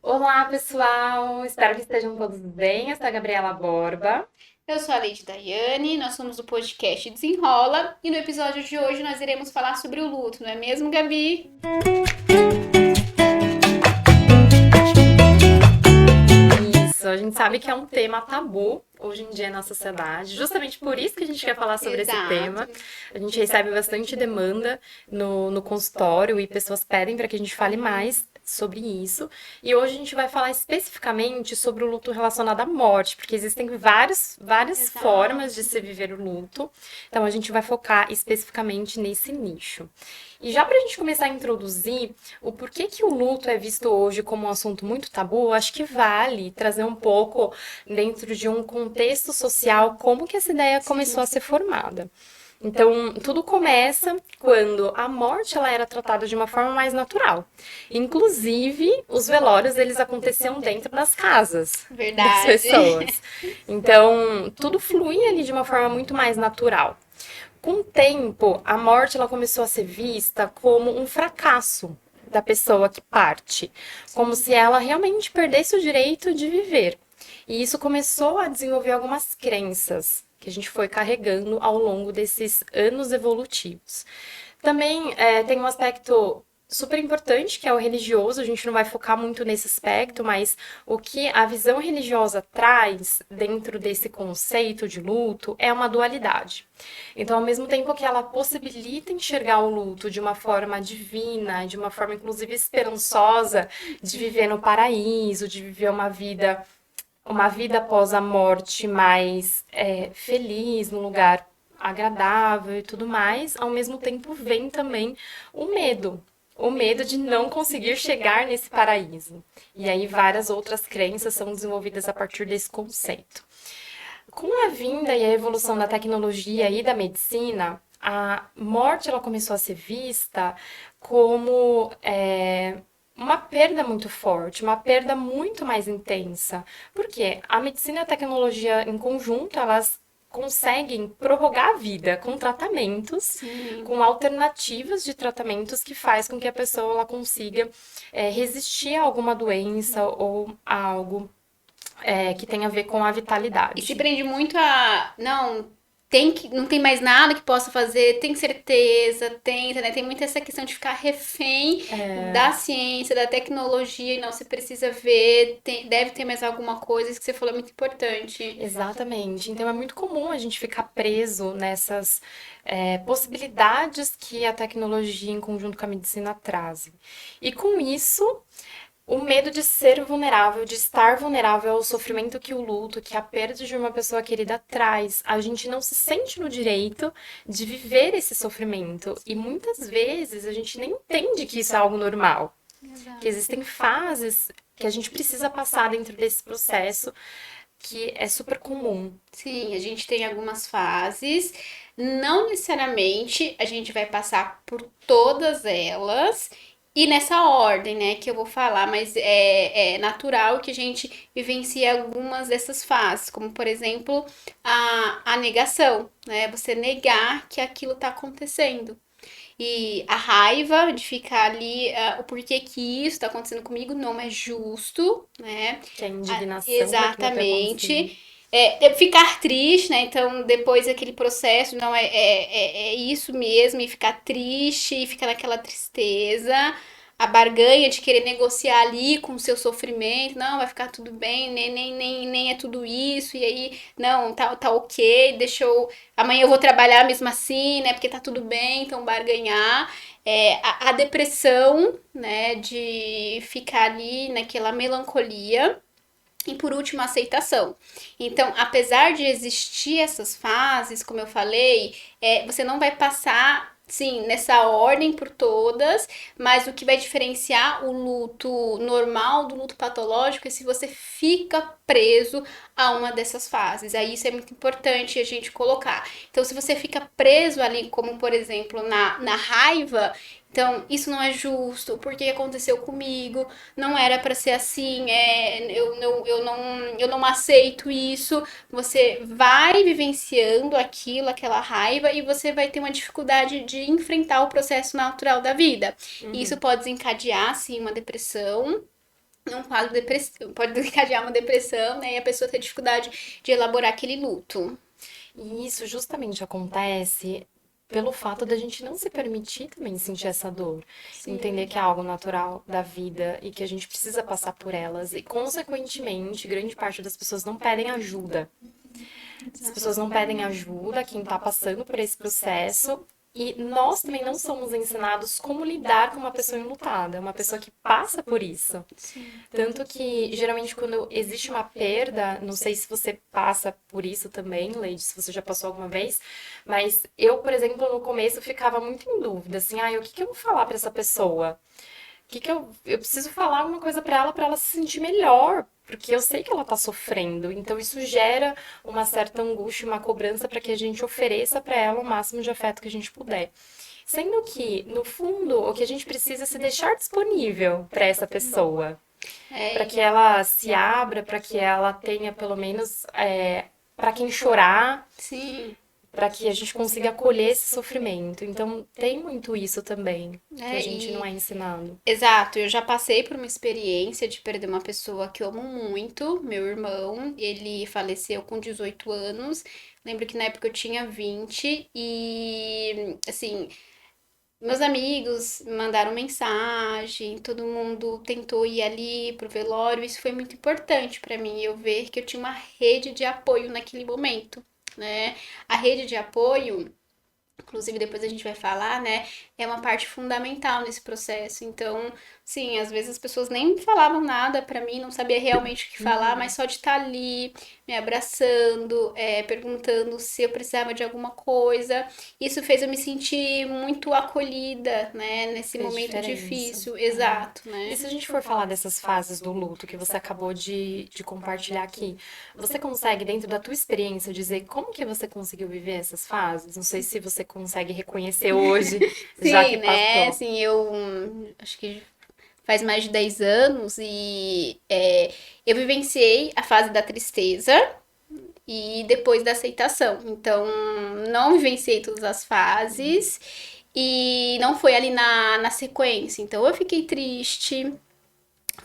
Olá, pessoal! Espero que estejam todos bem. Eu sou a Gabriela Borba. Eu sou a Lady Daiane, nós somos do podcast Desenrola e no episódio de hoje nós iremos falar sobre o luto, não é mesmo, Gabi? Isso, a gente sabe que é um tema tabu hoje em dia na sociedade. Justamente por isso que a gente quer falar sobre esse Exato. tema. A gente recebe bastante demanda no consultório e pessoas pedem para que a gente fale mais sobre isso. E hoje a gente vai falar especificamente sobre o luto relacionado à morte, porque existem várias formas de Exato. se viver o luto. Então a gente vai focar especificamente nesse nicho. E já para a gente começar a introduzir o porquê que o luto é visto hoje como um assunto muito tabu, acho que vale trazer um pouco dentro de um contexto social como que essa ideia começou Sim. a ser formada. Então, tudo começa quando a morte ela era tratada de uma forma mais natural. Inclusive, os velórios eles aconteciam dentro das casas das Verdade. pessoas. Então, tudo fluía ali de uma forma muito mais natural. Com o tempo, a morte ela começou a ser vista como um fracasso da pessoa que parte, como se ela realmente perdesse o direito de viver. E isso começou a desenvolver algumas crenças que a gente foi carregando ao longo desses anos evolutivos. Também tem um aspecto super importante, que é o religioso. A gente não vai focar muito nesse aspecto, mas o que a visão religiosa traz dentro desse conceito de luto é uma dualidade. Então, ao mesmo tempo que ela possibilita enxergar o luto de uma forma divina, de uma forma inclusive esperançosa, de viver no paraíso, de viver uma vida após a morte mais feliz, num lugar agradável e tudo mais, ao mesmo tempo vem também o medo. O medo de não conseguir chegar nesse paraíso. E aí várias outras crenças são desenvolvidas a partir desse conceito. Com a vinda e a evolução da tecnologia e da medicina, a morte ela começou a ser vista como uma perda muito forte, uma perda muito mais intensa. Porque a medicina e a tecnologia em conjunto, elas conseguem prorrogar a vida com tratamentos, Sim. com alternativas de tratamentos que faz com que a pessoa ela consiga resistir a alguma doença ou a algo que tem a ver com a E se vitalidade. prende muito a, não, não tem mais nada que possa fazer, tem certeza, tenta, né? Tem muito essa questão de ficar refém da ciência, da tecnologia, e não, você precisa ver, deve ter mais alguma coisa, isso que você falou é muito importante. Exatamente. Então é muito comum a gente ficar preso nessas possibilidades que a tecnologia em conjunto com a medicina trazem. E com isso, o medo de ser vulnerável, de estar vulnerável ao sofrimento que o luto, que a perda de uma pessoa querida traz. A gente não se sente no direito de viver esse sofrimento. E muitas vezes a gente nem entende que isso é algo normal. Que Exato. existem fases que a gente precisa passar dentro desse processo que é super comum. Sim, a gente tem algumas fases. Não necessariamente a gente vai passar por todas elas e nessa ordem, né, que eu vou falar, mas é natural que a gente vivencie algumas dessas fases, como por exemplo a negação, né? Você negar que aquilo está acontecendo. E a raiva de ficar ali, o porquê que isso está acontecendo comigo não é justo, né? Que é a indignação daquilo ter acontecido. Exatamente. Ficar triste, né? Então, depois daquele processo, não é isso mesmo, e ficar triste, e ficar naquela tristeza, a barganha de querer negociar ali com o seu sofrimento, não, vai ficar tudo bem, nem é tudo isso, e aí, não, tá ok, deixa eu. Amanhã eu vou trabalhar mesmo assim, né? Porque tá tudo bem, então barganhar. A depressão, né? De ficar ali naquela melancolia. E por último, a aceitação. Então, apesar de existir essas fases, como eu falei, você não vai passar, sim, nessa ordem por todas, mas o que vai diferenciar o luto normal do luto patológico é se você fica preso a uma dessas fases. Aí isso é muito importante a gente colocar. Então, se você fica preso ali, como por exemplo na raiva, então isso não é justo, porque aconteceu comigo, não era para ser assim, eu não aceito isso. Você vai vivenciando aquilo, aquela raiva, e você vai ter uma dificuldade de enfrentar o processo natural da vida. E isso Uhum. pode desencadear, sim, uma depressão, num quadro depressivo, pode desencadear uma depressão, né? E a pessoa ter dificuldade de elaborar aquele luto. E isso justamente acontece pelo fato da gente não se permitir também sentir essa dor. Entender Sim. que é algo natural da vida e que a gente precisa passar por elas. E, consequentemente, grande parte das pessoas não pedem ajuda. As pessoas não pedem ajuda, quem está passando por esse processo. E nós também não somos ensinados como lidar com uma pessoa enlutada, uma pessoa que passa por isso. Sim. Tanto que, geralmente, quando existe uma perda, não sei se você passa por isso também, Leide, se você já passou alguma vez, mas eu, por exemplo, no começo ficava muito em dúvida, assim, o que que eu vou falar pra essa pessoa? O que que eu preciso falar alguma coisa pra ela se sentir melhor, porque eu sei que ela tá sofrendo. Então isso gera uma certa angústia, uma cobrança para que a gente ofereça pra ela o máximo de afeto que a gente puder. Sendo que, no fundo, o que a gente precisa é se deixar disponível para essa pessoa, para É, que ela se abra, para que ela tenha pelo menos para quem chorar, sim. para que a gente consiga acolher esse sofrimento. Então, tem muito isso também, que a É, gente não e é ensinado. exato, eu já passei por uma experiência de perder uma pessoa que eu amo muito, meu irmão. Ele faleceu com 18 anos. Lembro que na época eu tinha 20 e, assim, meus amigos me mandaram mensagem, todo mundo tentou ir ali pro velório. Isso foi muito importante pra mim, eu ver que eu tinha uma rede de apoio naquele momento, né? A rede de apoio, inclusive depois a gente vai falar, né, é uma parte fundamental nesse processo. Então, sim, às vezes as pessoas nem falavam nada pra mim, não sabia realmente o que falar, mas Uhum. só de estar ali, me abraçando, perguntando se eu precisava de alguma coisa, isso fez eu me sentir muito acolhida, né, nesse Fez momento diferença. difícil, É. exato, E né. se a gente for falar dessas fases do luto que você acabou de compartilhar aqui, você consegue, dentro da tua experiência, dizer como que você conseguiu viver essas fases? Não sei se você consegue reconhecer hoje, já Sim, que né, passou. assim, eu acho que faz mais de 10 anos e eu vivenciei a fase da tristeza, e depois da aceitação. Então, não vivenciei todas as fases e não foi ali na sequência. Então, eu fiquei triste.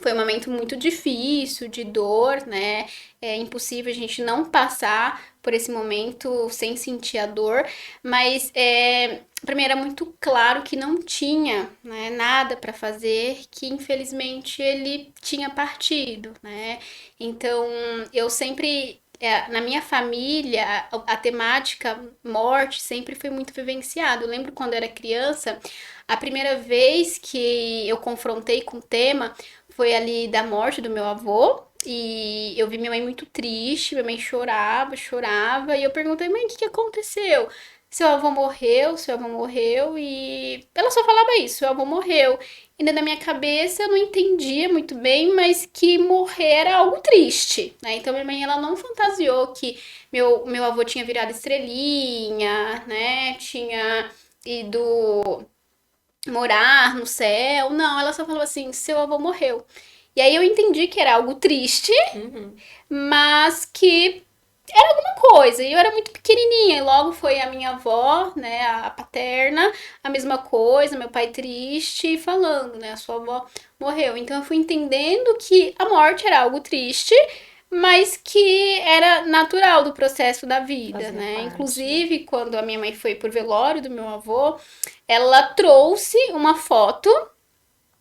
Foi um momento muito difícil, de dor, né? É impossível a gente não passar por esse momento sem sentir a dor, mas para mim era muito claro que não tinha, né, nada para fazer, que infelizmente ele tinha partido, né? Então eu sempre na minha família, a temática morte sempre foi muito vivenciada. Eu lembro quando eu era criança, a primeira vez que eu confrontei com o tema foi ali da morte do meu avô. E eu vi minha mãe muito triste, minha mãe chorava, chorava. E eu perguntei, mãe, o que que aconteceu? Seu avô morreu, e ela só falava isso, seu avô morreu. E dentro da minha cabeça eu não entendia muito bem, mas que morrer era algo triste, né? Então minha mãe ela não fantasiou que meu avô tinha virado estrelinha, né? Tinha ido morar no céu. Não, ela só falou assim: seu avô morreu. E aí eu entendi que era algo triste, Uhum. mas que uma coisa. E eu era muito pequenininha, e logo foi a minha avó, né, a paterna, a mesma coisa, meu pai triste, falando, né, a sua avó morreu. Então eu fui entendendo que a morte era algo triste, mas que era natural do processo da vida, Fazia né? parte, né? Inclusive, quando a minha mãe foi pro velório do meu avô, ela trouxe uma foto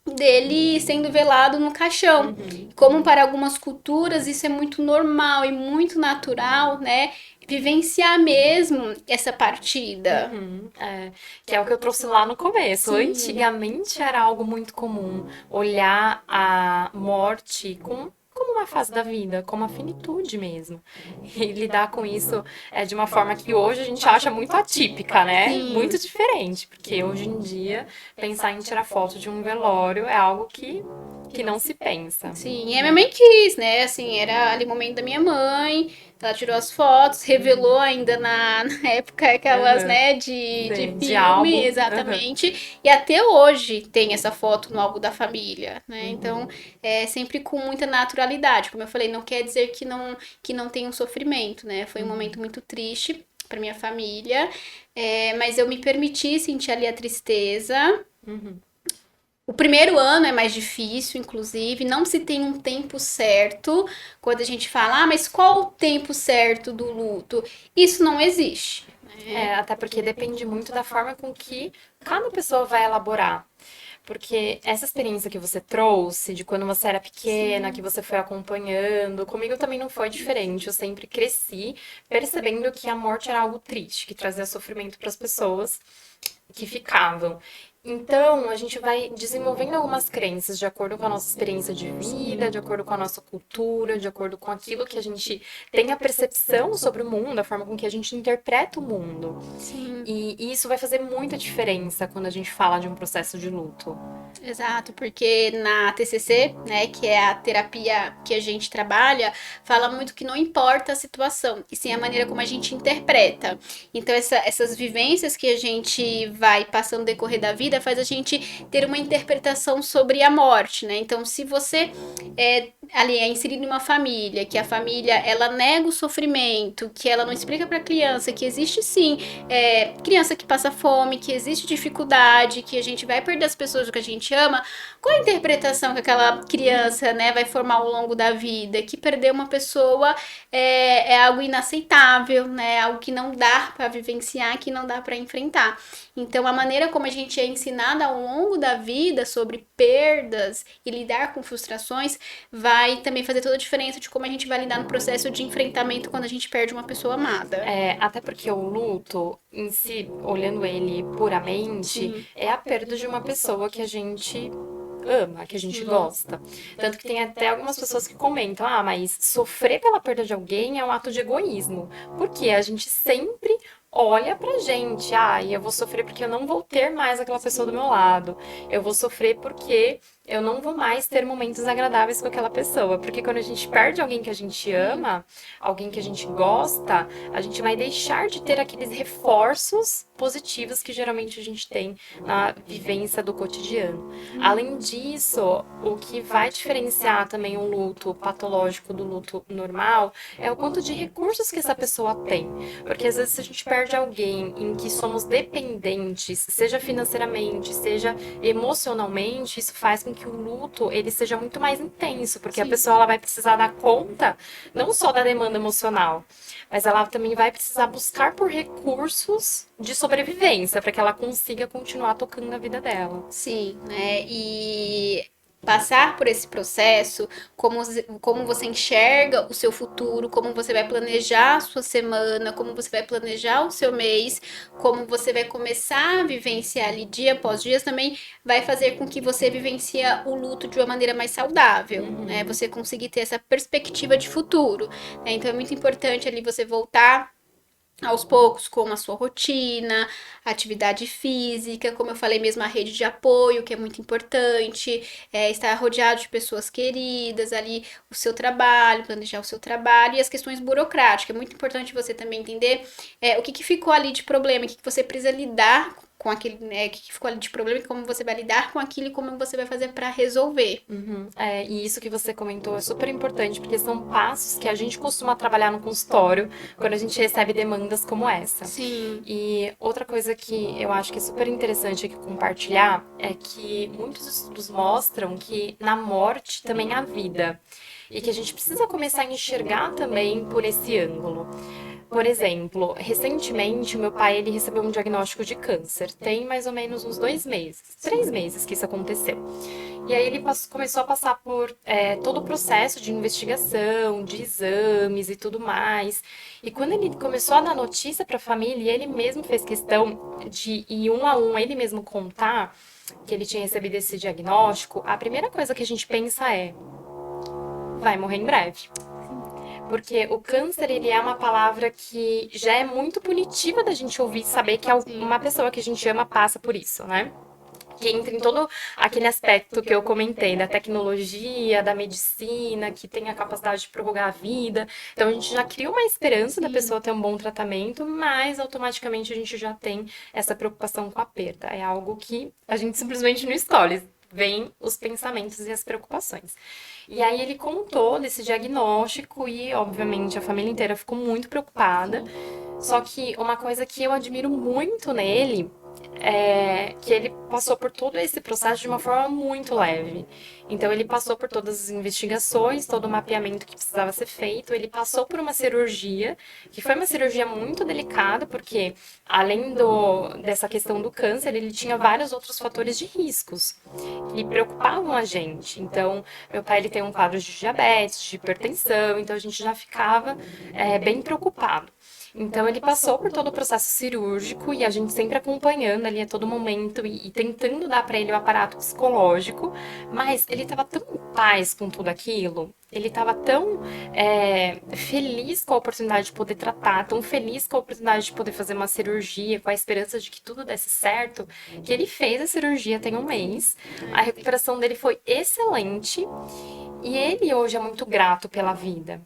dele sendo velado no caixão. Uhum, Como uhum, para algumas culturas isso é muito normal e muito natural, né? Vivenciar mesmo essa partida. uhum. É, que é o que eu trouxe lá no começo. Sim, Antigamente era algo muito comum olhar a morte como uma fase da vida, como a finitude mesmo. E lidar com isso de uma forma que hoje a gente acha muito atípica, né? Muito sim. diferente, porque hoje em dia pensar em tirar foto de um velório é algo que não se pensa, Sim, e a minha né? mãe quis, né? Assim, era ali o momento da minha mãe. Ela tirou as fotos, revelou ainda na época aquelas, Uhum. né, de De filme, álbum. Uhum. exatamente. E até hoje tem essa foto no álbum da família, né? Então, Uhum. é sempre com muita naturalidade. Como eu falei, não quer dizer que não tem um sofrimento, né? Foi um momento Uhum. muito triste para minha família, mas eu me permiti sentir ali a tristeza. Uhum. O primeiro ano é mais difícil, inclusive, não se tem um tempo certo. Quando a gente fala, mas qual o tempo certo do luto? Isso não existe, né? Até porque depende muito da forma com que cada pessoa vai elaborar. Porque essa experiência que você trouxe, de quando você era pequena, que Sim. você foi acompanhando, comigo também não foi diferente. Eu sempre cresci percebendo que a morte era algo triste, que trazia sofrimento para as pessoas que ficavam. Então, a gente vai desenvolvendo algumas crenças de acordo com a nossa experiência de vida, de Sim. acordo com a nossa cultura, de acordo com aquilo que a gente tem a percepção sobre o mundo, a forma com que a gente interpreta o mundo. Sim. E isso vai fazer muita diferença quando a gente fala de um processo de luto. Exato, porque na TCC, né, que é a terapia que a gente trabalha, fala muito que não importa a situação, e sim a maneira como a gente interpreta. Então, essas vivências que a gente vai passando no decorrer da vida faz a gente ter uma interpretação sobre a morte, né? Então, se você ali é inserido em uma família, que a família ela nega o sofrimento, que ela não explica para a criança que existe sim criança que passa fome, que existe dificuldade, que a gente vai perder as pessoas que a gente ama, qual a interpretação que aquela criança, né, vai formar ao longo da vida? Que perder uma pessoa é algo inaceitável, né? Algo que não dá para vivenciar, que não dá para enfrentar. Então, a maneira como a gente é ensinada ao longo da vida sobre perdas e lidar com frustrações vai também fazer toda a diferença de como a gente vai lidar no processo de enfrentamento quando a gente perde uma pessoa amada. Até porque o luto, em si, olhando ele puramente, Sim, é a perda de uma pessoa que a gente ama, que a gente sim, gosta. Tanto que tem até algumas pessoas que comentam: ah, mas sofrer pela perda de alguém é um ato de egoísmo. Porque a gente sempre olha pra gente: ah, e eu vou sofrer porque eu não vou ter mais aquela pessoa do meu lado. Eu vou sofrer porque eu não vou mais ter momentos agradáveis com aquela pessoa. Porque quando a gente perde alguém que a gente ama, alguém que a gente gosta, a gente vai deixar de ter aqueles reforços positivos que geralmente a gente tem na vivência do cotidiano. Além disso, o que vai diferenciar também o luto patológico do luto normal é o quanto de recursos que essa pessoa tem. Porque às vezes se a gente perde alguém em que somos dependentes, seja financeiramente, seja emocionalmente, isso faz com que o luto ele seja muito mais intenso, porque a sim. pessoa ela vai precisar dar conta não só da demanda emocional, mas ela também vai precisar buscar por recursos de sobrevivência para que ela consiga continuar tocando a vida dela. Sim, né? E passar por esse processo, como você enxerga o seu futuro, como você vai planejar a sua semana, como você vai planejar o seu mês, como você vai começar a vivenciar ali dia após dia, também vai fazer com que você vivencie o luto de uma maneira mais saudável, né? Uhum. Você conseguir ter essa perspectiva de futuro, né? Então é muito importante ali você voltar aos poucos, com a sua rotina, atividade física, como eu falei mesmo, a rede de apoio, que é muito importante, estar rodeado de pessoas queridas, ali o seu trabalho, planejar o seu trabalho e as questões burocráticas. É muito importante você também entender o que, que ficou ali de problema, o que, que você precisa lidar com aquele, né, o que, que ficou ali de problema e como você vai lidar com aquilo e como você vai fazer para resolver. Uhum. E isso que você comentou é super importante, porque são passos que a gente costuma trabalhar no consultório quando a gente recebe demandas como essa. Sim, E outra coisa que eu acho que é super interessante aqui compartilhar é que muitos estudos mostram que na morte também há vida. E que a gente precisa começar a enxergar também por esse ângulo. Por exemplo, recentemente, meu pai ele recebeu um diagnóstico de câncer. Tem mais ou menos uns 2 meses, 3 meses que isso aconteceu. E aí ele começou a passar por todo o processo de investigação, de exames e tudo mais. E quando ele começou a dar notícia para a família, ele mesmo fez questão de ir um a um, ele mesmo contar que ele tinha recebido esse diagnóstico. A primeira coisa que a gente pensa é: vai morrer em breve. Porque o câncer, ele é uma palavra que já é muito punitiva da gente ouvir, saber que sim, uma pessoa que a gente ama passa por isso, né? Que entra em todo aquele aspecto que eu comentei, da tecnologia, da medicina, que tem a capacidade de prorrogar a vida. Então a gente já cria uma esperança da sim. pessoa ter um bom tratamento, mas automaticamente a gente já tem essa preocupação com a perda. É algo que a gente simplesmente não escolhe. Vem os pensamentos e as preocupações. E aí ele contou desse diagnóstico e, obviamente, a família inteira ficou muito preocupada. Só que uma coisa que eu admiro muito nele que ele passou por todo esse processo de uma forma muito leve. Então, ele passou por todas as investigações, todo o mapeamento que precisava ser feito, ele passou por uma cirurgia, que foi uma cirurgia muito delicada, porque além dessa questão do câncer, ele tinha vários outros fatores de riscos que preocupavam a gente. Então, meu pai ele tem um quadro de diabetes, de hipertensão, então a gente já ficava bem preocupado. Então ele passou por todo o processo cirúrgico e a gente sempre acompanhando ali a todo momento e tentando dar para ele o aparato psicológico, mas ele estava tão em paz com tudo aquilo, ele estava tão feliz com a oportunidade de poder tratar, tão feliz com a oportunidade de poder fazer uma cirurgia, com a esperança de que tudo desse certo, que ele fez a cirurgia tem um mês, a recuperação dele foi excelente e ele hoje é muito grato pela vida.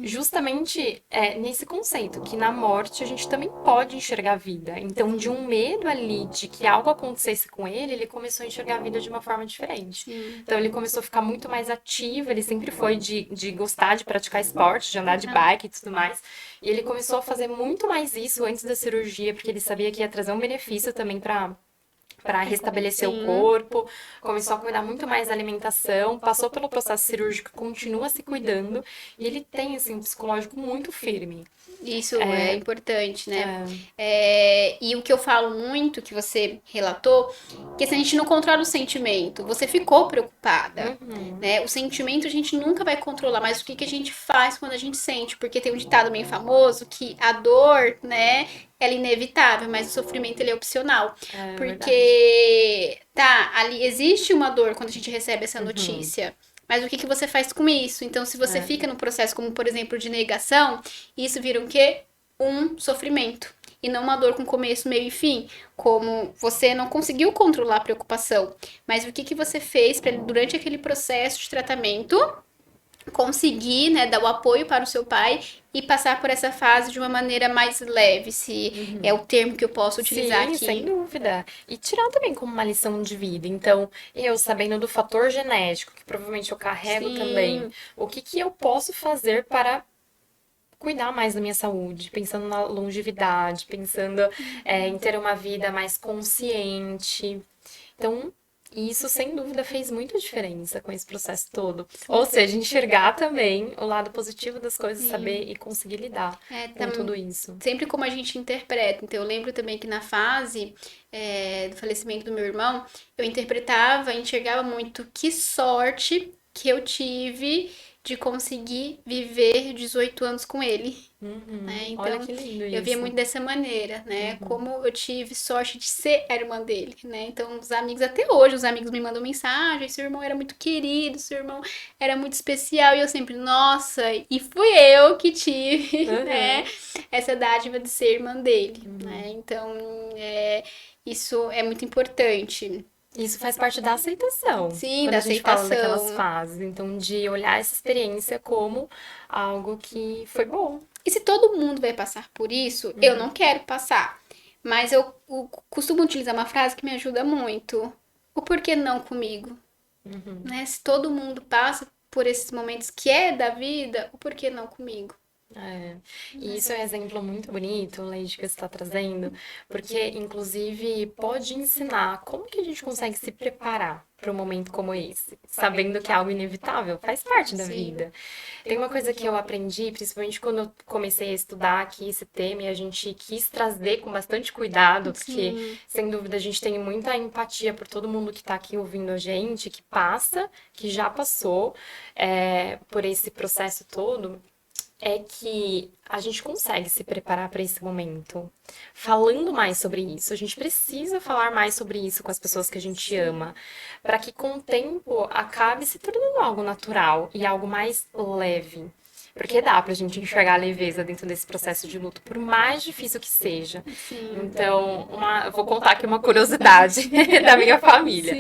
Justamente nesse conceito, que na morte a gente também pode enxergar a vida. Então, de um medo ali de que algo acontecesse com ele, ele começou a enxergar a vida de uma forma diferente. Sim. Então, ele começou a ficar muito mais ativo, ele sempre foi de gostar de praticar esporte, de andar de bike e tudo mais. E ele começou a fazer muito mais isso antes da cirurgia, porque ele sabia que ia trazer um benefício também para restabelecer o corpo, começou a cuidar muito mais da alimentação, passou pelo processo cirúrgico, continua se cuidando e ele tem assim um psicológico muito firme. Isso é importante, né? E o que eu falo muito, que você relatou, que se a gente não controla o sentimento, você ficou preocupada, né? O sentimento a gente nunca vai controlar, mas o que a gente faz quando a gente sente? Porque tem um ditado bem famoso que a dor, né, ela é inevitável, mas o sofrimento ele é opcional. Porque, tá, ali existe uma dor quando a gente recebe essa notícia. Mas o que você faz com isso? Então, se você fica no processo, como por exemplo, de negação, isso vira o quê? Um sofrimento. E não uma dor com começo, meio e fim. Como você não conseguiu controlar a preocupação. Mas o que você fez para durante aquele processo de tratamento conseguir, né, dar o apoio para o seu pai e passar por essa fase de uma maneira mais leve, se é o termo que eu posso utilizar Sim, aqui. sem dúvida. E tirar também como uma lição de vida. Então, eu sabendo do fator genético, que provavelmente eu carrego também, o que eu posso fazer para cuidar mais da minha saúde, pensando na longevidade, pensando em ter uma vida mais consciente. Então, isso sem dúvida fez muita diferença com esse processo todo. Ou seja, enxergar também o lado positivo das coisas, saber e conseguir lidar com tudo isso. Sempre como a gente interpreta. Então, eu lembro também que na fase do falecimento do meu irmão, eu interpretava, enxergava muito que sorte que eu tive de conseguir viver 18 anos com ele. Né? Então, olha que lindo isso. eu via muito dessa maneira, né? Como eu tive sorte de ser a irmã dele, né? Então, os amigos, até hoje, os amigos me mandam mensagem, seu irmão era muito querido, seu irmão era muito especial, e eu sempre, nossa, e fui eu que tive, né? Essa dádiva de ser irmã dele, né? Então, isso é muito importante. Isso faz parte da aceitação. Sim, quando da a gente fala daquelas aceitação. fases. Então, de olhar essa experiência como algo que foi bom. E se todo mundo vai passar por isso, eu não quero passar. Mas eu costumo utilizar uma frase que me ajuda muito. O porquê não comigo? Né? Se todo mundo passa por esses momentos que é da vida, o porquê não comigo? E isso é um exemplo muito bonito, Leide, que você está trazendo, porque, inclusive, pode ensinar como que a gente consegue se preparar para um momento como esse, sabendo que é algo inevitável, faz parte da vida. Tem uma coisa que eu aprendi, principalmente quando eu comecei a estudar aqui esse tema, e a gente quis trazer com bastante cuidado, porque, sem dúvida, a gente tem muita empatia por todo mundo que está aqui ouvindo a gente, que passa, que já passou por esse processo todo, é que a gente consegue se preparar para esse momento. Falando mais sobre isso, a gente precisa falar mais sobre isso com as pessoas que a gente ama, para que com o tempo acabe se tornando algo natural e algo mais leve. Porque dá pra gente enxergar a leveza dentro desse processo de luto, por mais difícil que seja. Então, eu vou contar aqui uma curiosidade da minha família.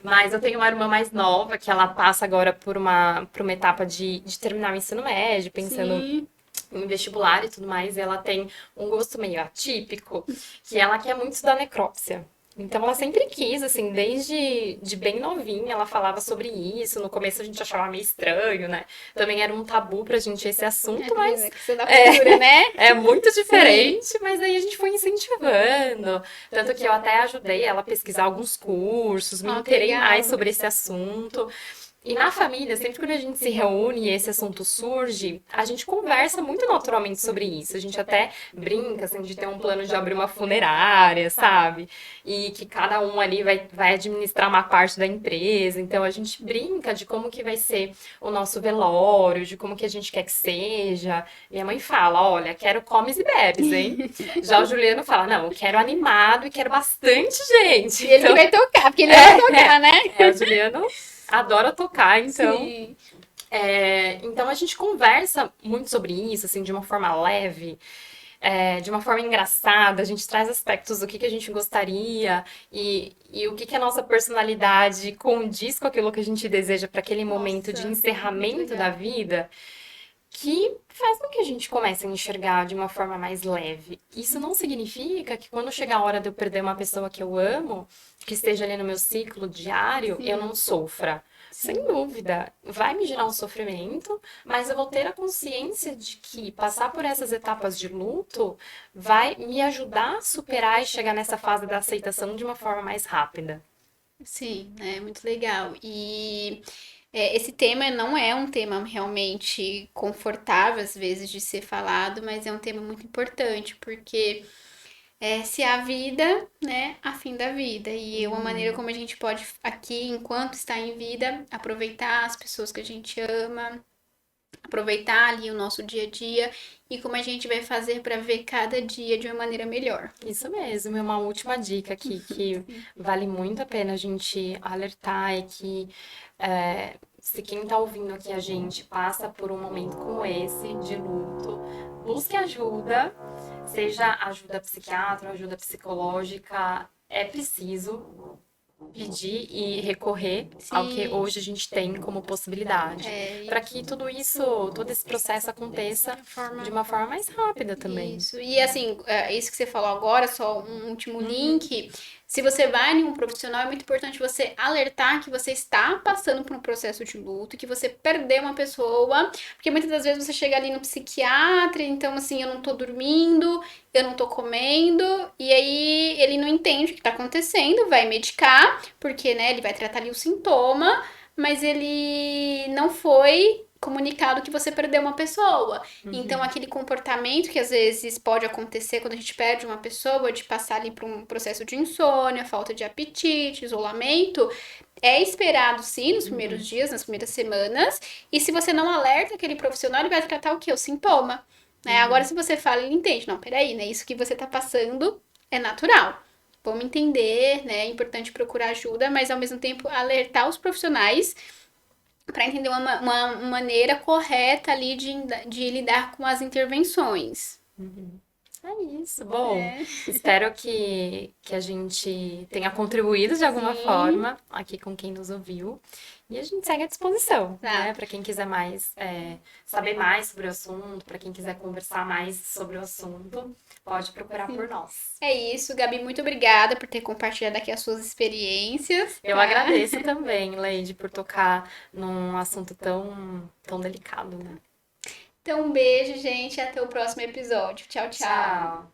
Mas eu tenho uma irmã mais nova, que ela passa agora por uma etapa de terminar o ensino médio, pensando em vestibular e tudo mais. E ela tem um gosto meio atípico, que ela quer muito estudar necrópsia. Então ela sempre quis, assim, desde de bem novinha, ela falava sobre isso. No começo a gente achava meio estranho, né? Também era um tabu pra gente esse É, assunto, porque mas é questão da cultura, né? é muito Sim. diferente, mas aí a gente foi incentivando. Tanto que eu até ajudei ela a pesquisar alguns cursos, me Ó, que inteirei mais legal. sobre esse assunto. E na família, sempre quando a gente se reúne e esse assunto surge, a gente conversa muito naturalmente sobre isso. A gente até brinca, assim, de ter um plano de abrir uma funerária, sabe? E que cada um ali vai administrar uma parte da empresa. Então a gente brinca de como que vai ser o nosso velório, de como que a gente quer que seja. Minha mãe fala, olha, quero comes e bebes, hein? Já o Juliano fala, não, eu quero animado e quero bastante gente. E ele que Então, vai tocar, porque ele ama tocar, né? o Juliano adora tocar, então. Sim. Então a gente conversa muito sobre isso, assim, de uma forma leve, de uma forma engraçada. A gente traz aspectos do que a gente gostaria e o que a nossa personalidade condiz com aquilo que a gente deseja para aquele momento de Nossa, muito encerramento da legal. vida, que faz com que a gente comece a enxergar de uma forma mais leve. Isso não significa que quando chegar a hora de eu perder uma pessoa que eu amo, que esteja ali no meu ciclo diário, eu Sim, não sofra. Sem sim. dúvida, vai me gerar um sofrimento, mas eu vou ter a consciência de que passar por essas etapas de luto vai me ajudar a superar e chegar nessa fase da aceitação de uma forma mais rápida. Sim, é muito legal. E esse tema não é um tema realmente confortável, às vezes, de ser falado, mas é um tema muito importante, porque se a vida, né, a fim da vida. E é uma maneira como a gente pode, aqui, enquanto está em vida, aproveitar as pessoas que a gente ama, aproveitar ali o nosso dia a dia e como a gente vai fazer para ver cada dia de uma maneira melhor. Isso mesmo, e uma última dica aqui que vale muito a pena a gente alertar é que se quem está ouvindo aqui a gente passa por um momento como esse de luto, busque ajuda, seja ajuda psiquiatra, ajuda psicológica, é preciso pedir e recorrer ao que Sim, hoje a gente tem como possibilidade, é, para que tudo isso, todo esse processo aconteça a forma. de uma forma mais rápida também. Isso. E assim, isso que você falou agora, só um último Uhum. link. Se você vai em um profissional, é muito importante você alertar que você está passando por um processo de luto, que você perdeu uma pessoa, porque muitas das vezes você chega ali no psiquiatra, então assim, eu não tô dormindo, eu não tô comendo, e aí ele não entende o que tá acontecendo, vai medicar, porque, né, ele vai tratar ali o sintoma, mas ele não foi comunicado que você perdeu uma pessoa. Então, aquele comportamento que às vezes pode acontecer quando a gente perde uma pessoa, de passar ali por um processo de insônia, falta de apetite, isolamento, é esperado sim nos primeiros dias, nas primeiras semanas. E se você não alerta aquele profissional, ele vai tratar o quê? O sintoma. Né? Agora, se você fala, ele entende. Não, peraí, né? Isso que você tá passando é natural. Vamos entender, né? É importante procurar ajuda, mas ao mesmo tempo alertar os profissionais para entender uma maneira correta ali de lidar com as intervenções. É isso. Bom, É, espero que a gente tenha contribuído de alguma sim, forma aqui com quem nos ouviu. E a gente segue à disposição, né? exato. Para quem quiser mais saber mais sobre o assunto, para quem quiser conversar mais sobre o assunto, pode procurar por Sim. nós. É isso, Gabi, muito obrigada por ter compartilhado aqui as suas experiências, Eu tá? agradeço também, Leide, por tocar num assunto tão delicado, né? Então, um beijo, gente, até o próximo episódio. Tchau, tchau. Tchau.